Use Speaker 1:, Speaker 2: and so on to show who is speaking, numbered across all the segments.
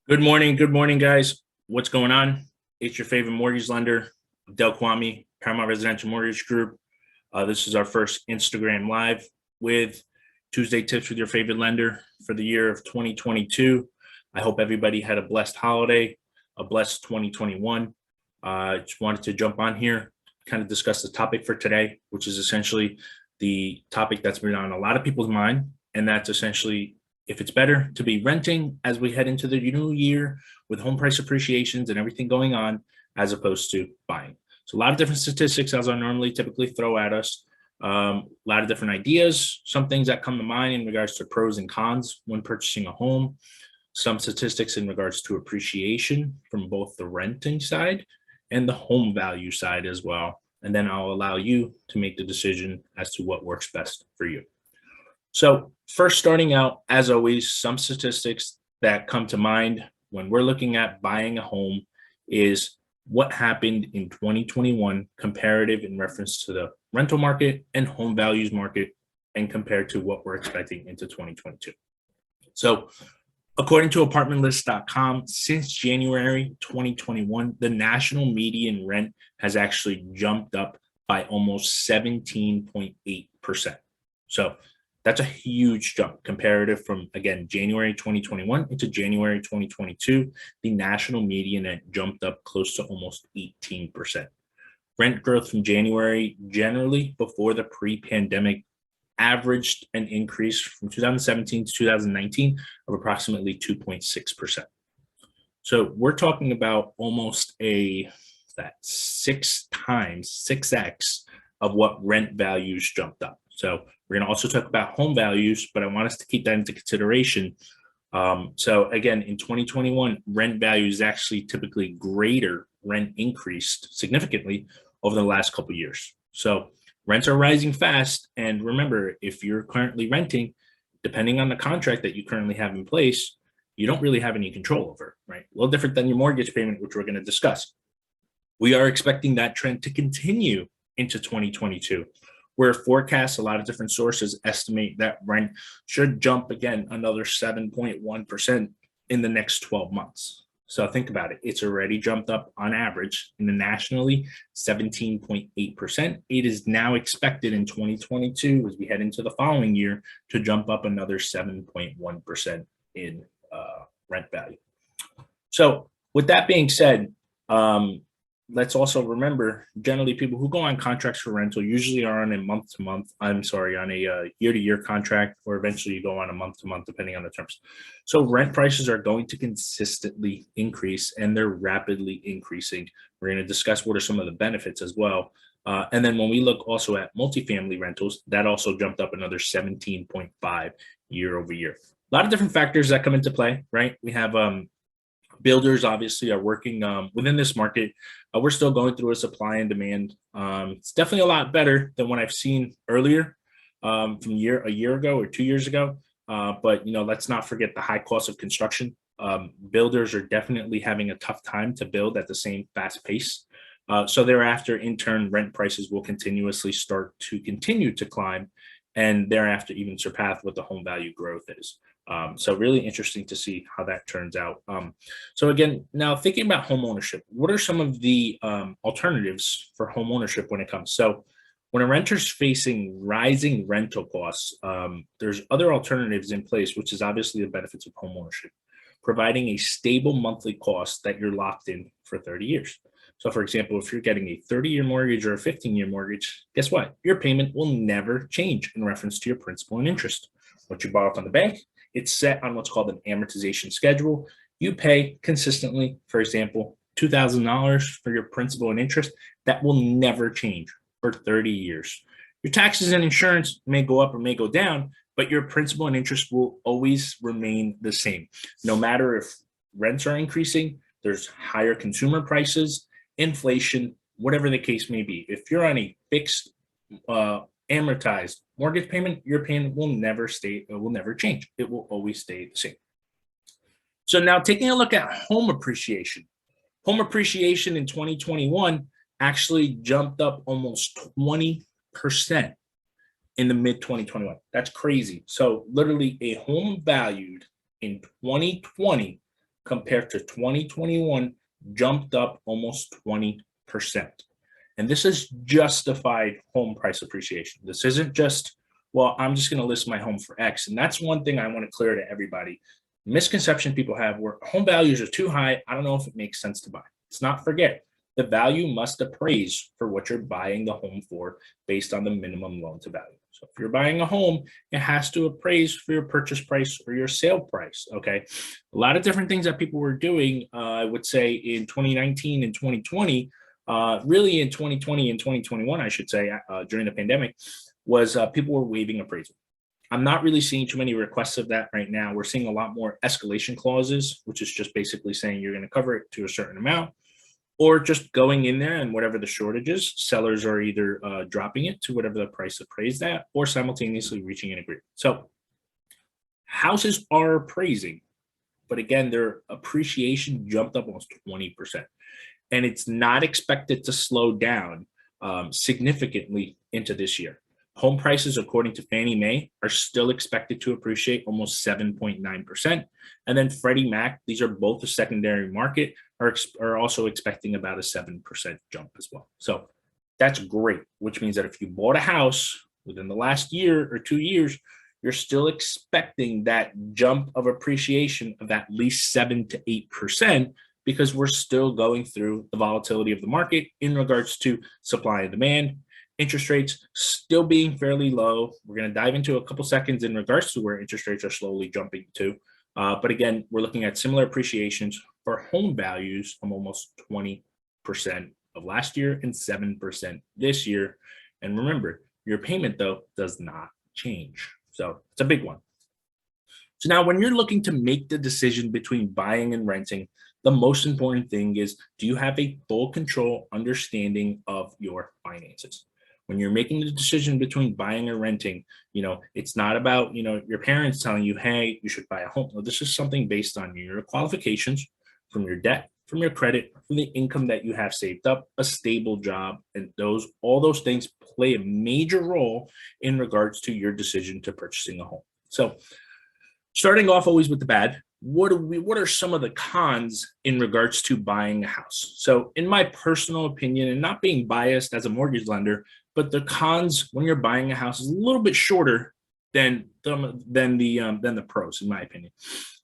Speaker 1: Good morning, guys. What's going on? It's your favorite mortgage lender, Abdel Khawatmi, Paramount Residential Mortgage Group. This is our first Instagram Live with Tuesday Tips with your favorite lender for the year of 2022. I hope everybody had a blessed holiday, a blessed 2021. Just wanted to jump on here, kind of discuss the topic for today, which is essentially the topic that's been on a lot of people's mind, and that's essentially if it's better to be renting as we head into the new year with home price appreciations and everything going on, as opposed to buying. So a lot of different statistics as I normally typically throw at us. A lot of different ideas, some things that come to mind in regards to pros and cons when purchasing a home, some statistics in regards to appreciation from both the renting side and the home value side as well. And then I'll allow you to make the decision as to what works best for you. So first, starting out, as always, some statistics that come to mind when we're looking at buying a home is what happened in 2021 comparative in reference to the rental market and home values market and compared to what we're expecting into 2022. So according to apartmentlist.com, since January 2021, the national median rent has actually jumped up by almost 17.8%. So that's a huge jump comparative from, again, January 2021 into January 2022. The national median rent jumped up close to almost 18%. Rent growth from January, generally before the pre-pandemic, averaged an increase from 2017 to 2019 of approximately 2.6%. So we're talking about almost that 6x of what rent values jumped up. So we're going to also talk about home values, but I want us to keep that into consideration. So again, in 2021, rent values actually typically greater rent increased significantly over the last couple of years. So rents are rising fast. And remember, if you're currently renting, depending on the contract that you currently have in place, you don't really have any control over, right? A little different than your mortgage payment, which we're going to discuss. We are expecting that trend to continue into 2022. Where forecasts, a lot of different sources estimate that rent should jump again another 7.1% in the next 12 months. So think about it. It's already jumped up on average in the nationally 17.8%. It is now expected in 2022, as we head into the following year, to jump up another 7.1% in rent value. So with that being said, let's also remember, generally people who go on contracts for rental usually are on a on a year-to-year contract, or eventually you go on a month-to-month, depending on the terms. So rent prices are going to consistently increase, and they're rapidly increasing. We're going to discuss what are some of the benefits as well. And then when we look also at multifamily rentals, that also jumped up another 17.5 year over year. A lot of different factors that come into play, right? We have builders obviously are working within this market. We're still going through a supply and demand. It's definitely a lot better than what I've seen earlier from a year ago or 2 years ago. But let's not forget the high cost of construction. Builders are definitely having a tough time to build at the same fast pace. So thereafter, in turn, rent prices will continuously continue to climb, and thereafter even surpass what the home value growth is. So really interesting to see how that turns out. So again, now thinking about home ownership, what are some of the alternatives for home ownership when it comes? So when a renter's facing rising rental costs, there's other alternatives in place, which is obviously the benefits of home ownership, providing a stable monthly cost that you're locked in for 30 years. So for example, if you're getting a 30-year mortgage or a 15-year mortgage, guess what? Your payment will never change in reference to your principal and interest. What you borrow from the bank, it's set on what's called an amortization schedule. You pay consistently, for example, $2,000 for your principal and interest. That will never change for 30 years. Your taxes and insurance may go up or may go down, but your principal and interest will always remain the same. No matter if rents are increasing, there's higher consumer prices, inflation, whatever the case may be. If you're on a fixed amortized mortgage payment, your payment will never change. It will always stay the same. So now taking a look at home appreciation. Home appreciation in 2021 actually jumped up almost 20% in the mid 2021. That's crazy. So literally a home valued in 2020 compared to 2021 jumped up almost 20%. And this is justified home price appreciation. This isn't just, well, I'm just going to list my home for X. And that's one thing I want to clear to everybody. Misconception people have where home values are too high. I don't know if it makes sense to buy. Let's not forget the value must appraise for what you're buying the home for based on the minimum loan to value. So if you're buying a home, it has to appraise for your purchase price or your sale price. Okay. A lot of different things that people were doing, I would say in 2019 and 2020, really in 2020 and 2021, I should say, during the pandemic, was people were waiving appraisal. I'm not really seeing too many requests of that right now. We're seeing a lot more escalation clauses, which is just basically saying you're going to cover it to a certain amount, or just going in there and whatever the shortage is, sellers are either dropping it to whatever the price appraised at or simultaneously reaching an agreement. So houses are appraising, but again, their appreciation jumped up almost 20%. And it's not expected to slow down significantly into this year. Home prices, according to Fannie Mae, are still expected to appreciate almost 7.9%. And then Freddie Mac, these are both the secondary market, are also expecting about a 7% jump as well. So that's great, which means that if you bought a house within the last year or 2 years, you're still expecting that jump of appreciation of at least 7 to 8%, because we're still going through the volatility of the market in regards to supply and demand. Interest rates still being fairly low. We're going to dive into a couple seconds in regards to where interest rates are slowly jumping to. But again, we're looking at similar appreciations for home values from almost 20% of last year and 7% this year. And remember, your payment, though, does not change. So it's a big one. So now when you're looking to make the decision between buying and renting, the most important thing is, do you have a full control understanding of your finances? When you're making the decision between buying or renting, it's not about, your parents telling you, hey, you should buy a home. No, this is something based on your qualifications, from your debt, from your credit, from the income that you have saved up, a stable job, and all those things play a major role in regards to your decision to purchasing a home. So starting off always with the bad, what are some of the cons in regards to buying a house? So in my personal opinion, and not being biased as a mortgage lender, but the cons when you're buying a house is a little bit shorter than the pros, in my opinion.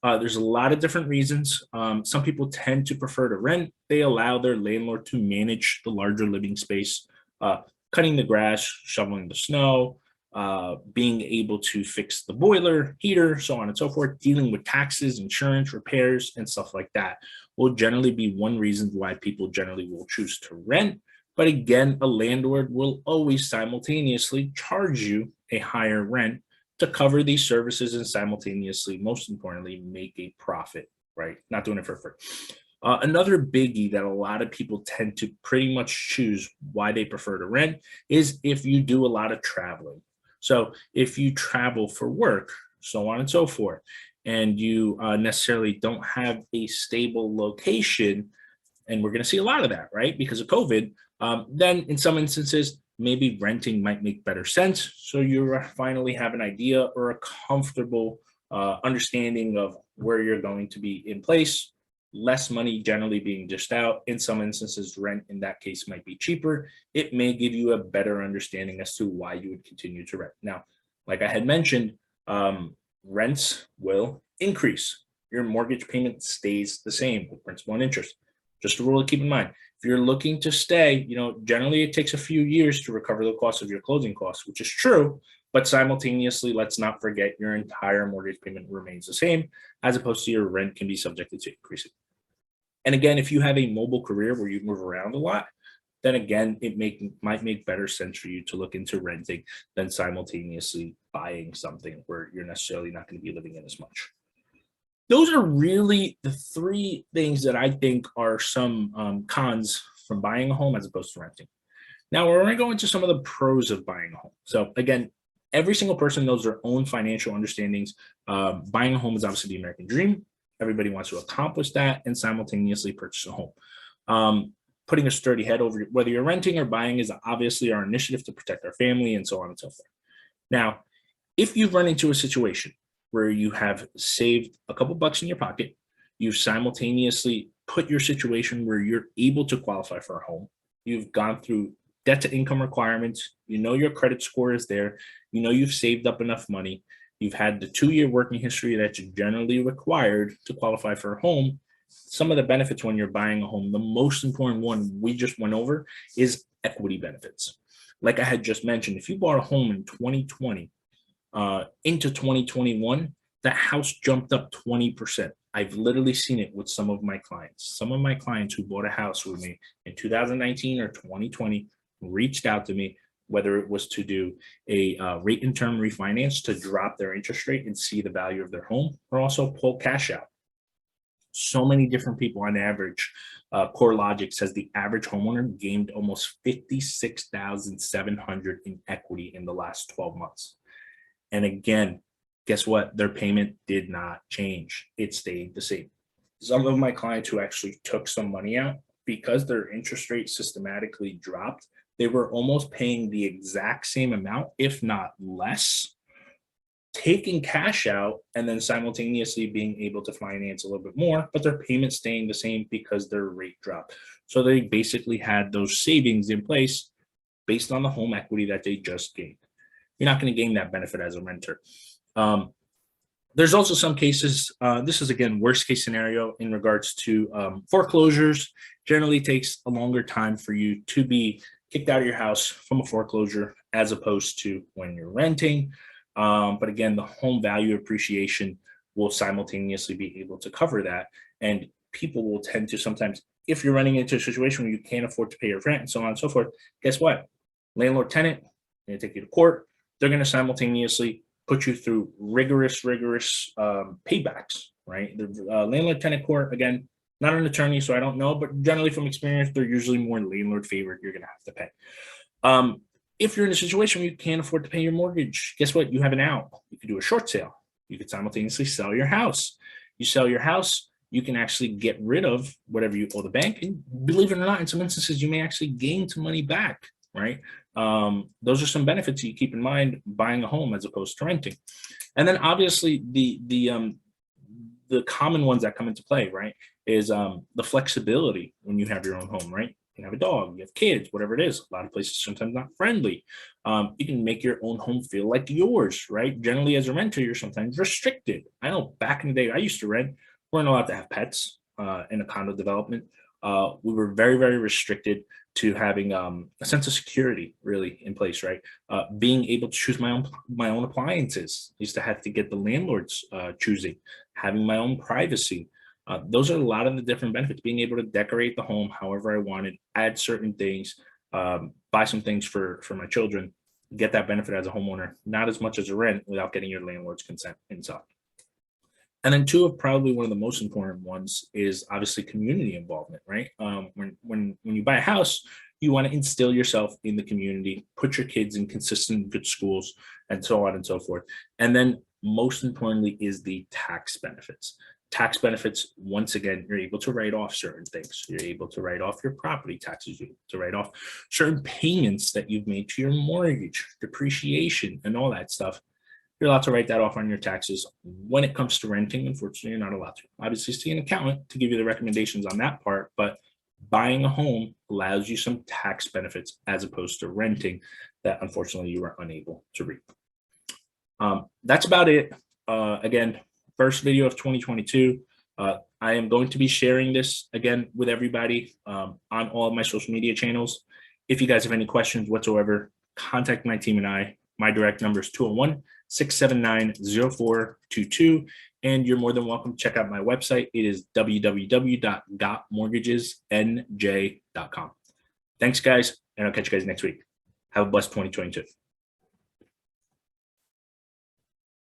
Speaker 1: There's a lot of different reasons. Some people tend to prefer to rent. They allow their landlord to manage the larger living space, cutting the grass, shoveling the snow, being able to fix the boiler, heater, so on and so forth. Dealing with taxes, insurance, repairs, and stuff like that will generally be one reason why people generally will choose to rent. But again, a landlord will always simultaneously charge you a higher rent to cover these services and simultaneously, most importantly, make a profit, right? Not doing it for free. Another biggie that a lot of people tend to pretty much choose why they prefer to rent is if you do a lot of traveling. So if you travel for work, so on and so forth, and you necessarily don't have a stable location, and we're going to see a lot of that, right? Because of COVID, then in some instances, maybe renting might make better sense. So you finally have an idea or a comfortable understanding of where you're going to be in place. Less money generally being dished out. In some instances, rent in that case might be cheaper. It may give you a better understanding as to why you would continue to rent. Now, like I had mentioned, rents will increase. Your mortgage payment stays the same with principal and interest. Just a rule to keep in mind. If you're looking to stay, generally it takes a few years to recover the cost of your closing costs, which is true, but simultaneously, let's not forget your entire mortgage payment remains the same, as opposed to your rent can be subjected to increasing. And again, if you have a mobile career where you move around a lot, then again, it might make better sense for you to look into renting than simultaneously buying something where you're necessarily not going to be living in as much. Those are really the three things that I think are some cons from buying a home as opposed to renting. Now, we're going to go into some of the pros of buying a home. So again, every single person knows their own financial understandings. Buying a home is obviously the American dream. Everybody wants to accomplish that and simultaneously purchase a home. Putting a sturdy head over whether you're renting or buying is obviously our initiative to protect our family and so on and so forth. Now, if you run into a situation where you have saved a couple bucks in your pocket, You've simultaneously put your situation where you're able to qualify for a home. You've gone through debt to income requirements. You know your credit score is there. You know you've saved up enough money. You've had the 2-year working history that's generally required to qualify for a home. Some of the benefits when you're buying a home, the most important one we just went over is equity benefits. Like I had just mentioned, if you bought a home in 2020 into 2021, that house jumped up 20%. I've literally seen it with some of my clients. Some of my clients who bought a house with me in 2019 or 2020 reached out to me, whether it was to do a rate and term refinance to drop their interest rate and see the value of their home, or also pull cash out. So many different people on average. CoreLogic says the average homeowner gained almost $56,700 in equity in the last 12 months. And again, guess what? Their payment did not change. It stayed the same. Some of my clients who actually took some money out, because their interest rate systematically dropped, they were almost paying the exact same amount, if not less, taking cash out and then simultaneously being able to finance a little bit more, but their payment staying the same because their rate dropped. So they basically had those savings in place based on the home equity that they just gained. You're not going to gain that benefit as a renter. There's also some cases, this is again, worst case scenario in regards to foreclosures. Generally takes a longer time for you to be kicked out of your house from a foreclosure as opposed to when you're renting. But again, the home value appreciation will simultaneously be able to cover that. And people will tend to sometimes, if you're running into a situation where you can't afford to pay your rent and so on and so forth, guess what? Landlord tenant, they're going to take you to court. They're going to simultaneously put you through rigorous paybacks, right? The landlord tenant court, again, not an attorney, so I don't know, but generally from experience, they're usually more landlord favored. You're going to have to pay. If you're in a situation where you can't afford to pay your mortgage, guess what? You have an out. You could do a short sale. You could simultaneously sell your house. You sell your house, you can actually get rid of whatever you owe the bank. And believe it or not, in some instances, you may actually gain some money back, right? Those are some benefits you keep in mind buying a home as opposed to renting. And then obviously the common ones that come into play, right, is the flexibility when you have your own home, right? You have a dog, you have kids, whatever it is. A lot of places sometimes not friendly. You can make your own home feel like yours, right? Generally, as a renter, you're sometimes restricted. I know back in the day, I used to rent. We weren't allowed to have pets in a condo development. We were very restricted to having a sense of security really in place, right? Being able to choose my own appliances. I used to have to get the landlord's choosing, having my own privacy. Those are a lot of the different benefits, being able to decorate the home however I wanted, add certain things, buy some things for my children, get that benefit as a homeowner, not as much as a rent without getting your landlord's consent inside. And then two of probably one of the most important ones is obviously community involvement, right? When you buy a house, you want to instill yourself in the community, put your kids in consistent good schools, and so on and so forth. And then most importantly is the tax benefits. Tax benefits, once again, you're able to write off certain things. You're able to write off your property taxes, you're able to write off certain payments that you've made to your mortgage, depreciation, and all that stuff. You're allowed to write that off on your taxes. When it comes to renting, unfortunately, you're not allowed to. Obviously, see an accountant to give you the recommendations on that part, but buying a home allows you some tax benefits as opposed to renting that unfortunately you are unable to reap. That's about it. Again, first video of 2022. I am going to be sharing this again with everybody on all of my social media channels. If you guys have any questions whatsoever, contact my team and I. My direct number is 201-679-0422. And you're more than welcome to check out my website. It is www.gotmortgagesnj.com. Thanks, guys, and I'll catch you guys next week. Have a blessed 2022.